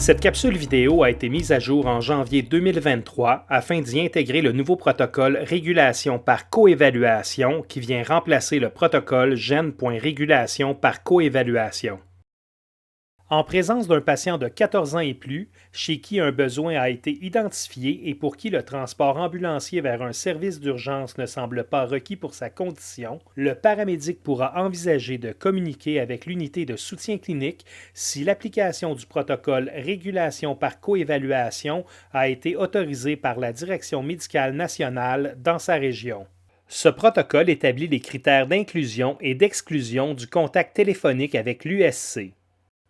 Cette capsule vidéo a été mise à jour en janvier 2023 afin d'y intégrer le nouveau protocole Régulation par coévaluation qui vient remplacer le protocole Gène.régulation par coévaluation. En présence d'un patient de 14 ans et plus, chez qui un besoin a été identifié et pour qui le transport ambulancier vers un service d'urgence ne semble pas requis pour sa condition, le paramédic pourra envisager de communiquer avec l'unité de soutien clinique si l'application du protocole Régulation par coévaluation a été autorisée par la Direction médicale nationale dans sa région. Ce protocole établit les critères d'inclusion et d'exclusion du contact téléphonique avec l'USC.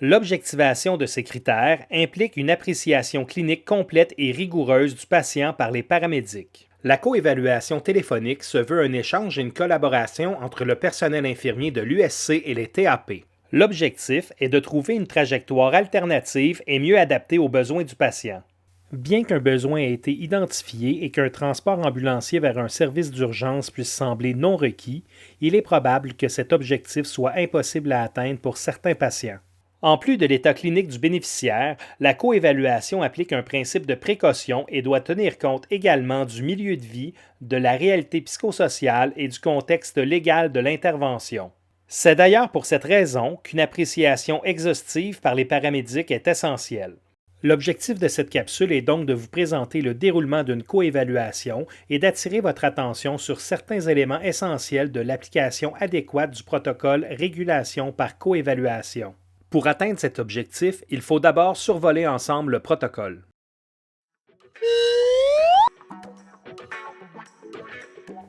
L'objectivation de ces critères implique une appréciation clinique complète et rigoureuse du patient par les paramédics. La coévaluation téléphonique se veut un échange et une collaboration entre le personnel infirmier de l'USC et les TAP. L'objectif est de trouver une trajectoire alternative et mieux adaptée aux besoins du patient. Bien qu'un besoin ait été identifié et qu'un transport ambulancier vers un service d'urgence puisse sembler non requis, il est probable que cet objectif soit impossible à atteindre pour certains patients. En plus de l'état clinique du bénéficiaire, la coévaluation applique un principe de précaution et doit tenir compte également du milieu de vie, de la réalité psychosociale et du contexte légal de l'intervention. C'est d'ailleurs pour cette raison qu'une appréciation exhaustive par les paramédics est essentielle. L'objectif de cette capsule est donc de vous présenter le déroulement d'une coévaluation et d'attirer votre attention sur certains éléments essentiels de l'application adéquate du protocole Régulation par coévaluation. Pour atteindre cet objectif, il faut d'abord survoler ensemble le protocole.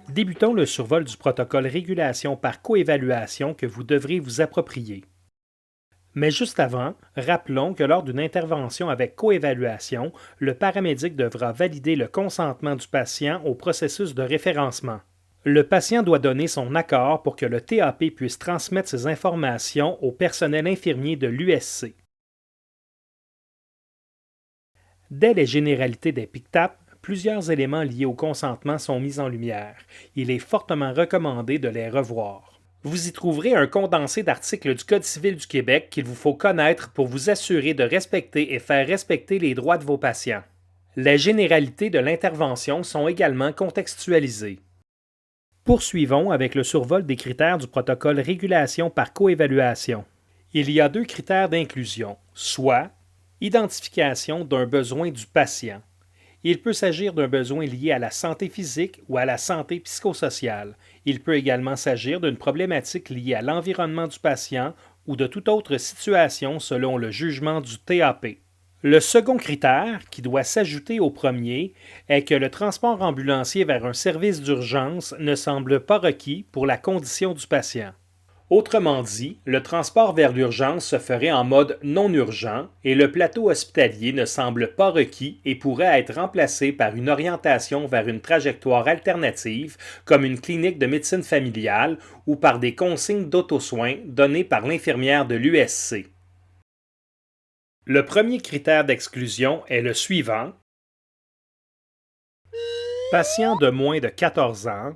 Débutons le survol du protocole Régulation par coévaluation que vous devrez vous approprier. Mais juste avant, rappelons que lors d'une intervention avec coévaluation, le paramédic devra valider le consentement du patient au processus de référencement. Le patient doit donner son accord pour que le TAP puisse transmettre ces informations au personnel infirmier de l'USC. Dès les généralités des PICTAP, plusieurs éléments liés au consentement sont mis en lumière. Il est fortement recommandé de les revoir. Vous y trouverez un condensé d'articles du Code civil du Québec qu'il vous faut connaître pour vous assurer de respecter et faire respecter les droits de vos patients. Les généralités de l'intervention sont également contextualisées. Poursuivons avec le survol des critères du protocole Régulation par coévaluation. Il y a deux critères d'inclusion, soit identification d'un besoin du patient. Il peut s'agir d'un besoin lié à la santé physique ou à la santé psychosociale. Il peut également s'agir d'une problématique liée à l'environnement du patient ou de toute autre situation selon le jugement du TAP. Le second critère, qui doit s'ajouter au premier, est que le transport ambulancier vers un service d'urgence ne semble pas requis pour la condition du patient. Autrement dit, le transport vers l'urgence se ferait en mode non urgent et le plateau hospitalier ne semble pas requis et pourrait être remplacé par une orientation vers une trajectoire alternative comme une clinique de médecine familiale ou par des consignes d'auto-soins données par l'infirmière de l'USC. Le premier critère d'exclusion est le suivant. Patient de moins de 14 ans.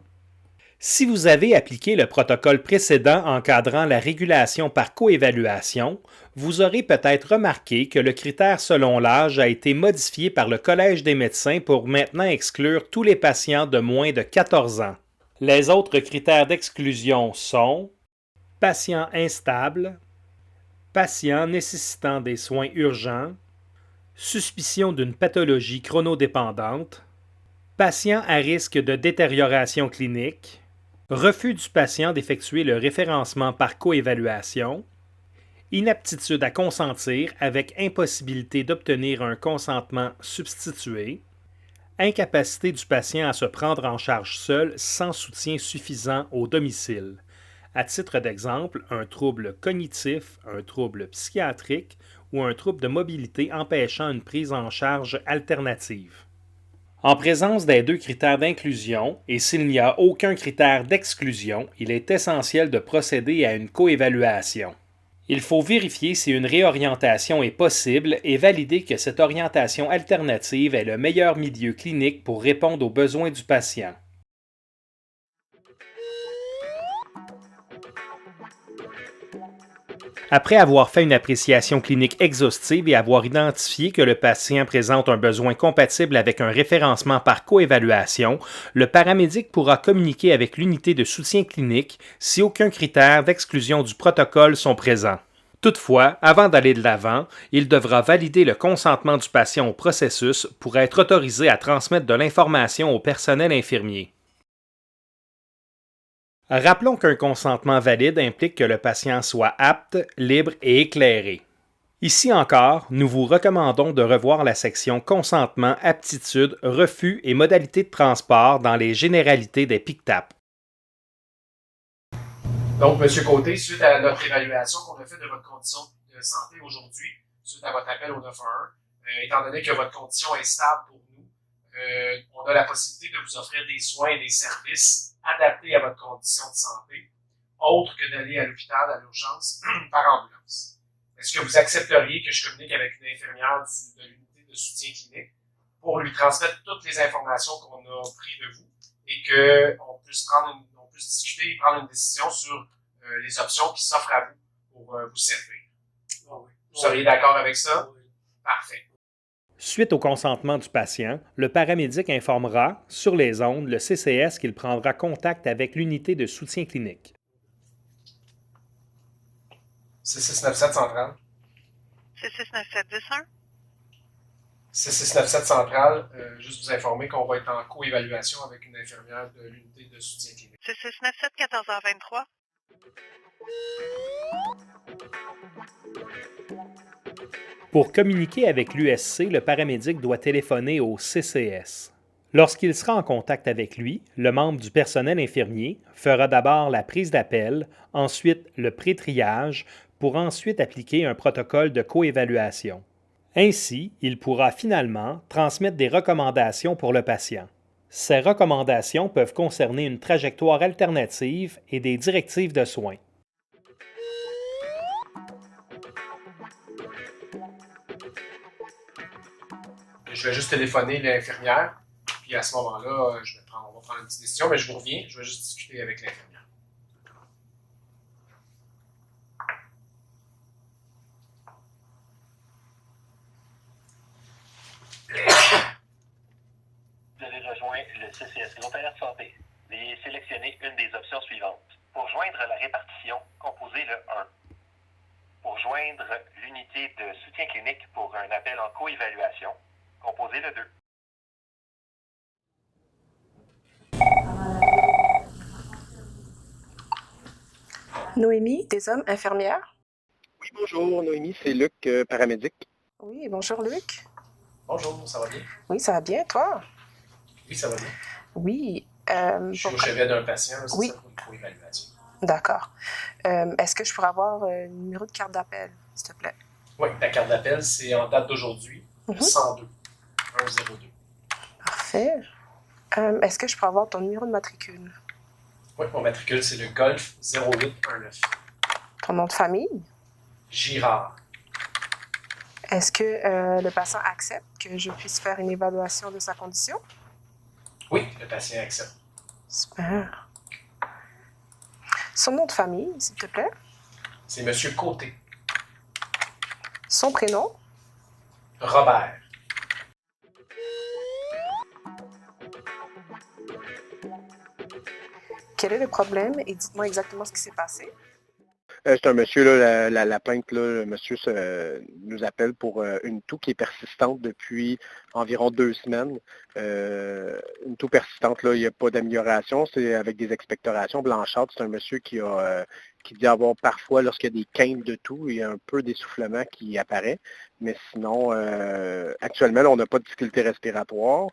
Si vous avez appliqué le protocole précédent encadrant la régulation par coévaluation, vous aurez peut-être remarqué que le critère selon l'âge a été modifié par le Collège des médecins pour maintenant exclure tous les patients de moins de 14 ans. Les autres critères d'exclusion sont patient instable, patient nécessitant des soins urgents, suspicion d'une pathologie chronodépendante, patient à risque de détérioration clinique, refus du patient d'effectuer le référencement par coévaluation, inaptitude à consentir avec impossibilité d'obtenir un consentement substitué, incapacité du patient à se prendre en charge seul sans soutien suffisant au domicile. À titre d'exemple, un trouble cognitif, un trouble psychiatrique ou un trouble de mobilité empêchant une prise en charge alternative. En présence des deux critères d'inclusion et s'il n'y a aucun critère d'exclusion, il est essentiel de procéder à une coévaluation. Il faut vérifier si une réorientation est possible et valider que cette orientation alternative est le meilleur milieu clinique pour répondre aux besoins du patient. Après avoir fait une appréciation clinique exhaustive et avoir identifié que le patient présente un besoin compatible avec un référencement par coévaluation, le paramédic pourra communiquer avec l'unité de soutien clinique si aucun critère d'exclusion du protocole sont présents. Toutefois, avant d'aller de l'avant, il devra valider le consentement du patient au processus pour être autorisé à transmettre de l'information au personnel infirmier. Rappelons qu'un consentement valide implique que le patient soit apte, libre et éclairé. Ici encore, nous vous recommandons de revoir la section Consentement, aptitude, refus et modalités de transport dans les généralités des PICTAP. Donc, M. Côté, suite à notre évaluation qu'on a fait de votre condition de santé aujourd'hui, suite à votre appel au 911, étant donné que votre condition est stable pour nous, on a la possibilité de vous offrir des soins et des services adaptés à votre condition de santé, autre que d'aller à l'hôpital, à l'urgence, par ambulance. Est-ce que vous accepteriez que je communique avec une infirmière de l'unité de soutien clinique pour lui transmettre toutes les informations qu'on a prises de vous et qu'on puisse discuter et prendre une décision sur les options qui s'offrent à vous pour vous servir? Vous seriez d'accord avec ça? Parfait. Suite au consentement du patient, le paramédic informera, sur les ondes, le CCS qu'il prendra contact avec l'unité de soutien clinique. 6697 centrale. 6697-101. 6697 centrale, juste vous informer qu'on va être en co-évaluation avec une infirmière de l'unité de soutien clinique. 6697-14h23. Pour communiquer avec l'USC, le paramédic doit téléphoner au CCS. Lorsqu'il sera en contact avec lui, le membre du personnel infirmier fera d'abord la prise d'appel, ensuite le pré-triage, pour ensuite appliquer un protocole de coévaluation. Ainsi, il pourra finalement transmettre des recommandations pour le patient. Ces recommandations peuvent concerner une trajectoire alternative et des directives de soins. Je vais juste téléphoner l'infirmière, puis à ce moment-là, on va prendre une petite décision, mais je vous reviens, je vais juste discuter avec l'infirmière. Vous avez rejoint le CCS Groupe Alerte Santé. Veuillez sélectionner une des options suivantes. Pour joindre la répartition, composez le 1. Pour joindre l'unité de soutien clinique pour un appel en co-évaluation, composez le 2. Noémie, des hommes infirmières. Oui, bonjour, Noémie, c'est Luc, paramédic. Oui, bonjour Luc. Bonjour, ça va bien? Oui, ça va bien, toi? Oui, ça va bien. Oui. Je suis au chevet d'un patient, c'est oui. Ça pour une co-évaluation. D'accord. Est-ce que je pourrais avoir le numéro de carte d'appel, s'il te plaît? Oui, la carte d'appel, c'est en date d'aujourd'hui, 102 102. Parfait. Est-ce que je pourrais avoir ton numéro de matricule? Oui, mon matricule, c'est le Golf 0819. Ton nom de famille? Girard. Est-ce que le patient accepte que je puisse faire une évaluation de sa condition? Oui, le patient accepte. Super. Son nom de famille, s'il te plaît? C'est M. Côté. Son prénom? Robert. Quel est le problème et dites-moi exactement ce qui s'est passé. C'est un monsieur, là, la plainte, là, le monsieur nous appelle pour une toux qui est persistante depuis environ 2 semaines. Une toux persistante, là, il n'y a pas d'amélioration, c'est avec des expectorations blanchâtres. C'est un monsieur qui dit avoir parfois, lorsqu'il y a des quintes de toux, il y a un peu d'essoufflement qui apparaît. Mais sinon, actuellement, là, on n'a pas de difficulté respiratoire.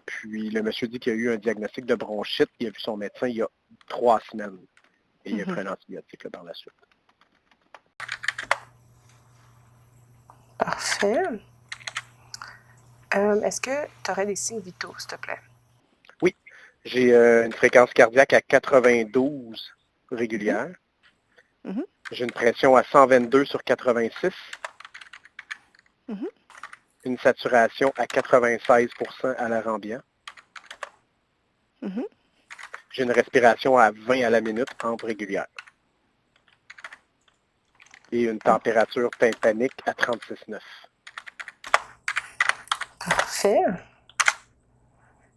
Puis le monsieur dit qu'il y a eu un diagnostic de bronchite. Il a vu son médecin il y a 3 semaines. Et il a pris un antibiotique là, par la suite. Parfait. Est-ce que tu aurais des signes vitaux, s'il te plaît? Oui. J'ai une fréquence cardiaque à 92 régulière. J'ai une pression à 122 sur 86. Une saturation à 96% à l'air ambiant. J'ai une respiration à 20 à la minute, ample régulière. et une température tympanique à 36,9. Parfait.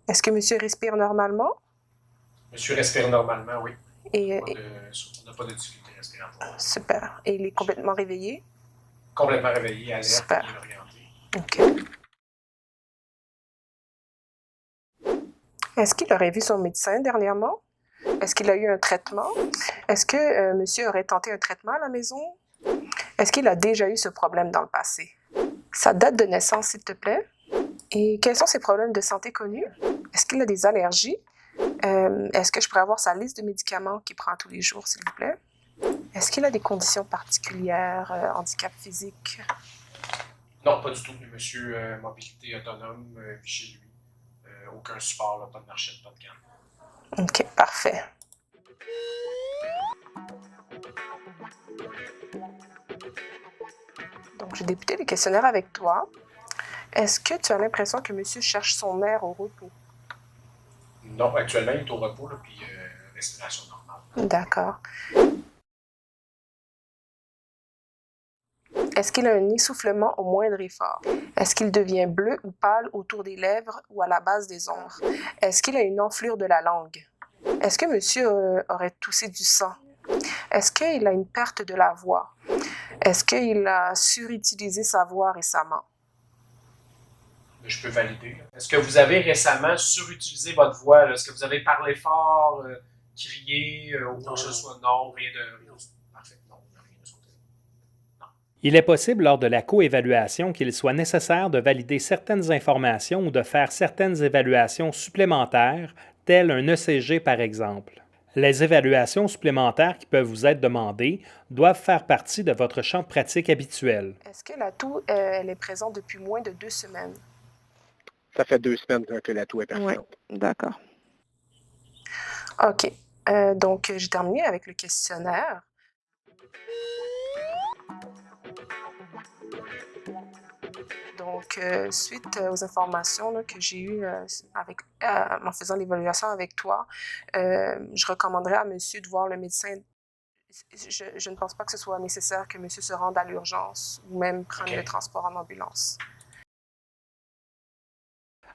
Est-ce que monsieur respire normalement? Monsieur respire normalement, oui. Et, On n'a pas de difficulté respiratoire. super. Et il est complètement réveillé? Complètement réveillé, alerte, Super. bien orienté. OK. Est-ce qu'il aurait vu son médecin dernièrement? Est-ce qu'il a eu un traitement? Est-ce que monsieur aurait tenté un traitement à la maison? Est-ce qu'il a déjà eu ce problème dans le passé? Sa date de naissance, s'il te plaît? Et quels sont ses problèmes de santé connus? Est-ce qu'il a des allergies? Est-ce que je pourrais avoir sa liste de médicaments qu'il prend tous les jours, s'il vous plaît? Est-ce qu'il a des conditions particulières, handicap physique? Non, pas du tout. Monsieur, mobilité autonome, vit chez lui. Aucun support, là, pas de marchette, pas de canne. OK, parfait. Donc, j'ai débuté le questionnaire avec toi. Est-ce que tu as l'impression que monsieur cherche son air au repos? Non, actuellement, il est au repos, là, puis respiration normale. D'accord. Est-ce qu'il a un essoufflement au moindre effort? Est-ce qu'il devient bleu ou pâle autour des lèvres ou à la base des ongles? Est-ce qu'il a une enflure de la langue? Est-ce que monsieur aurait toussé du sang? Est-ce qu'il a une perte de la voix? Est-ce qu'il a surutilisé sa voix récemment? Je peux valider. Là. Est-ce que vous avez récemment surutilisé votre voix? Là? Est-ce que vous avez parlé fort, crié, ou quoi que ce soit? Non, rien de... Parfait, non, rien de ce côté. Il est possible lors de la coévaluation qu'il soit nécessaire de valider certaines informations ou de faire certaines évaluations supplémentaires, telles un ECG par exemple. Les évaluations supplémentaires qui peuvent vous être demandées doivent faire partie de votre champ de pratique habituel. Est-ce que la toux elle est présente depuis moins de 2 semaines? Ça fait 2 semaines que la toux est Oui, persistante. d'accord. OK. Donc, j'ai terminé avec le questionnaire. Donc, suite aux informations là, que j'ai eues en faisant l'évaluation avec toi, je recommanderais à monsieur de voir le médecin. Je ne pense pas que ce soit nécessaire que monsieur se rende à l'urgence ou même prendre le transport en ambulance.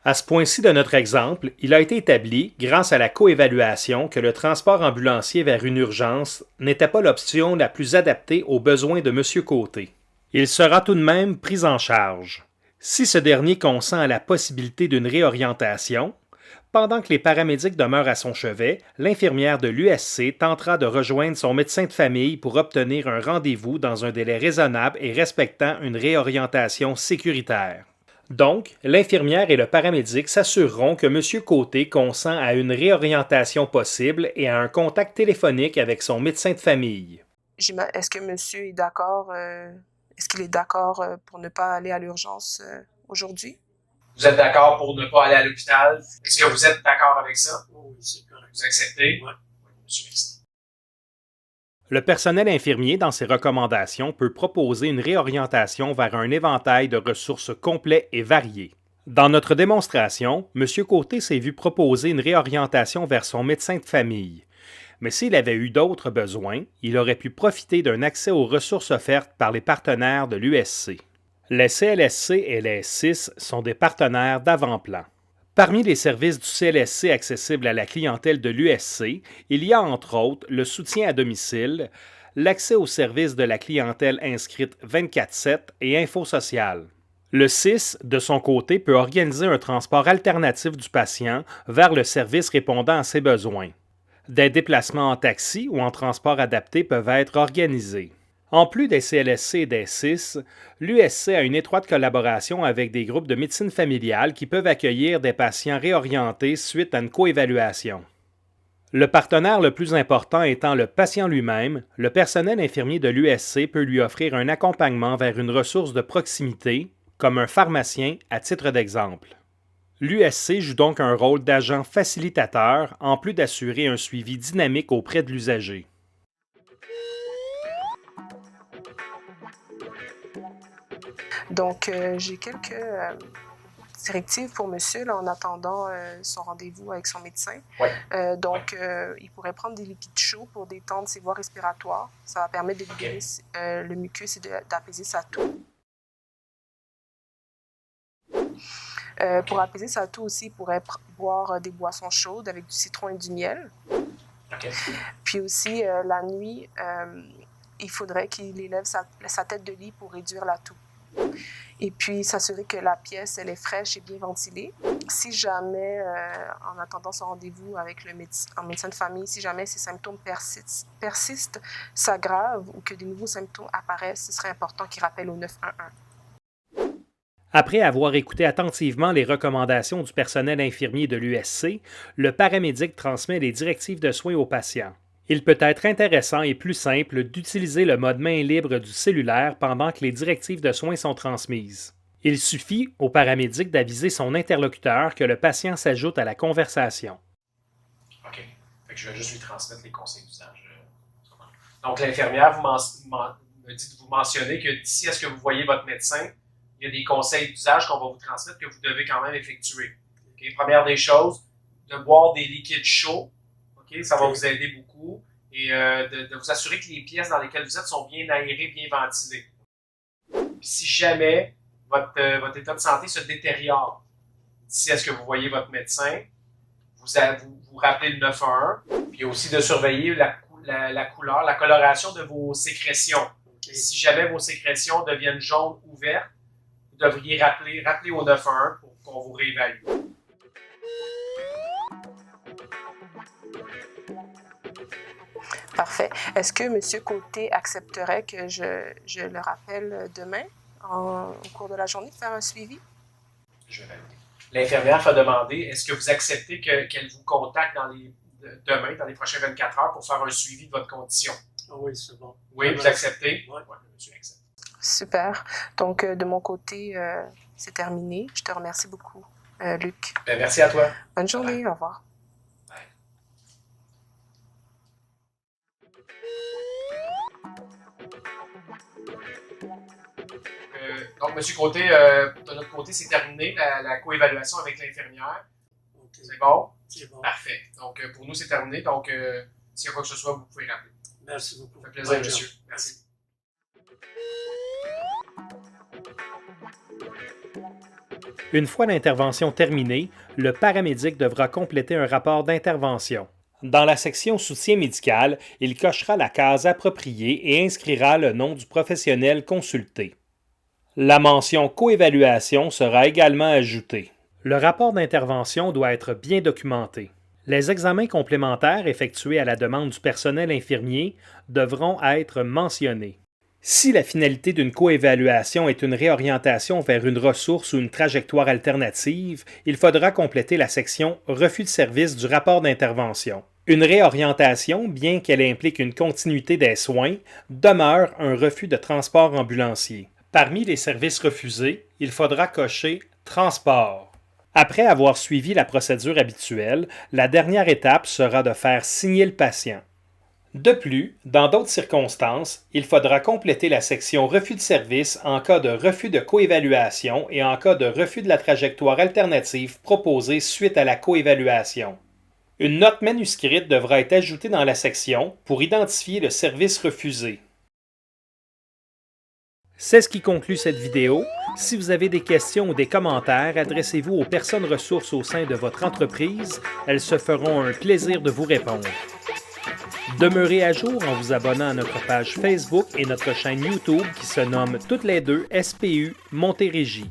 À ce point-ci de notre exemple, il a été établi, grâce à la coévaluation, que le transport ambulancier vers une urgence n'était pas l'option la plus adaptée aux besoins de M. Côté. Il sera tout de même pris en charge. Si ce dernier consent à la possibilité d'une réorientation, pendant que les paramédics demeurent à son chevet, l'infirmière de l'USC tentera de rejoindre son médecin de famille pour obtenir un rendez-vous dans un délai raisonnable et respectant une réorientation sécuritaire. Donc, l'infirmière et le paramédic s'assureront que M. Côté consent à une réorientation possible et à un contact téléphonique avec son médecin de famille. Est-ce que monsieur est d'accord? Est-ce qu'il est d'accord pour ne pas aller à l'urgence aujourd'hui? Vous êtes d'accord pour ne pas aller à l'hôpital? Est-ce que vous êtes d'accord avec ça? Oui, c'est correct. Vous acceptez? Oui. Monsieur Vincent. Le personnel infirmier, dans ses recommandations, peut proposer une réorientation vers un éventail de ressources complet et varié. Dans notre démonstration, M. Côté s'est vu proposer une réorientation vers son médecin de famille. Mais s'il avait eu d'autres besoins, il aurait pu profiter d'un accès aux ressources offertes par les partenaires de l'USC. Les CLSC et les SIS sont des partenaires d'avant-plan. Parmi les services du CLSC accessibles à la clientèle de l'USC, il y a entre autres le soutien à domicile, l'accès aux services de la clientèle inscrite 24/7 et info sociale. Le SIS, de son côté, peut organiser un transport alternatif du patient vers le service répondant à ses besoins. Des déplacements en taxi ou en transport adapté peuvent être organisés. En plus des CLSC et des SIS, l'USC a une étroite collaboration avec des groupes de médecine familiale qui peuvent accueillir des patients réorientés suite à une coévaluation. Le partenaire le plus important étant le patient lui-même, le personnel infirmier de l'USC peut lui offrir un accompagnement vers une ressource de proximité, comme un pharmacien à titre d'exemple. L'USC joue donc un rôle d'agent facilitateur en plus d'assurer un suivi dynamique auprès de l'usager. Donc, j'ai quelques directive pour monsieur là, en attendant son rendez-vous avec son médecin. Oui. Il pourrait prendre des liquides chauds pour détendre ses voies respiratoires. Ça va permettre de libérer le mucus et d'apaiser sa toux. Pour apaiser sa toux aussi, il pourrait boire des boissons chaudes avec du citron et du miel. Puis aussi, la nuit, il faudrait qu'il élève sa tête de lit pour réduire la toux. Et puis, s'assurer que la pièce, elle est fraîche et bien ventilée. Si jamais, en attendant son rendez-vous avec le médecin de famille, si jamais ces symptômes persistent, s'aggravent ou que des nouveaux symptômes apparaissent, ce serait important qu'il rappelle au 911. Après avoir écouté attentivement les recommandations du personnel infirmier de l'USC, le paramédic transmet les directives de soins aux patients. Il peut être intéressant et plus simple d'utiliser le mode main libre du cellulaire pendant que les directives de soins sont transmises. Il suffit au paramédic d'aviser son interlocuteur que le patient s'ajoute à la conversation. OK. Fait que je vais juste lui transmettre les conseils d'usage. Donc, l'infirmière me dit de vous mentionner que d'ici à ce que vous voyez votre médecin, il y a des conseils d'usage qu'on va vous transmettre que vous devez quand même effectuer. Okay? Première des choses, de boire des liquides chauds. Okay? Ça va vous aider beaucoup. Et de vous assurer que les pièces dans lesquelles vous êtes sont bien aérées, bien ventilées. Puis si jamais votre état de santé se détériore, d'ici à ce que vous voyez votre médecin, vous rappelez le 911, puis aussi de surveiller la couleur, la coloration de vos sécrétions. Okay. Si jamais vos sécrétions deviennent jaunes ou vertes, vous devriez rappeler au 911 pour qu'on vous réévalue. Parfait. Est-ce que M. Côté accepterait que je le rappelle demain, au cours de la journée, de faire un suivi? Je vais valider. L'infirmière va demander, est-ce que vous acceptez qu'elle vous contacte demain, dans les prochaines 24 heures, pour faire un suivi de votre condition? Ah oui, c'est bon. Oui, vous acceptez? Oui, le monsieur accepte. Super. Donc, de mon côté, c'est terminé. Je te remercie beaucoup, Luc. Ben, merci à toi. Bonne journée. Au revoir. Donc, M. Côté, de notre côté, c'est terminé la coévaluation avec l'infirmière. Okay. C'est bon? C'est bon. Parfait. Donc, pour nous, c'est terminé. Donc, s'il y a quoi que ce soit, vous pouvez rappeler. Merci beaucoup. Ça fait plaisir, monsieur. Merci. Une fois l'intervention terminée, le paramédic devra compléter un rapport d'intervention. Dans la section soutien médical, il cochera la case appropriée et inscrira le nom du professionnel consulté. La mention coévaluation sera également ajoutée. Le rapport d'intervention doit être bien documenté. Les examens complémentaires effectués à la demande du personnel infirmier devront être mentionnés. Si la finalité d'une coévaluation est une réorientation vers une ressource ou une trajectoire alternative, il faudra compléter la section « Refus de service » du rapport d'intervention. Une réorientation, bien qu'elle implique une continuité des soins, demeure un refus de transport ambulancier. Parmi les services refusés, il faudra cocher « Transport ». Après avoir suivi la procédure habituelle, la dernière étape sera de faire signer le patient. De plus, dans d'autres circonstances, il faudra compléter la section « Refus de service » en cas de refus de coévaluation et en cas de refus de la trajectoire alternative proposée suite à la coévaluation. Une note manuscrite devra être ajoutée dans la section pour identifier le service refusé. C'est ce qui conclut cette vidéo. Si vous avez des questions ou des commentaires, adressez-vous aux personnes ressources au sein de votre entreprise. Elles se feront un plaisir de vous répondre. Demeurez à jour en vous abonnant à notre page Facebook et notre chaîne YouTube qui se nomme toutes les deux SPU Montérégie.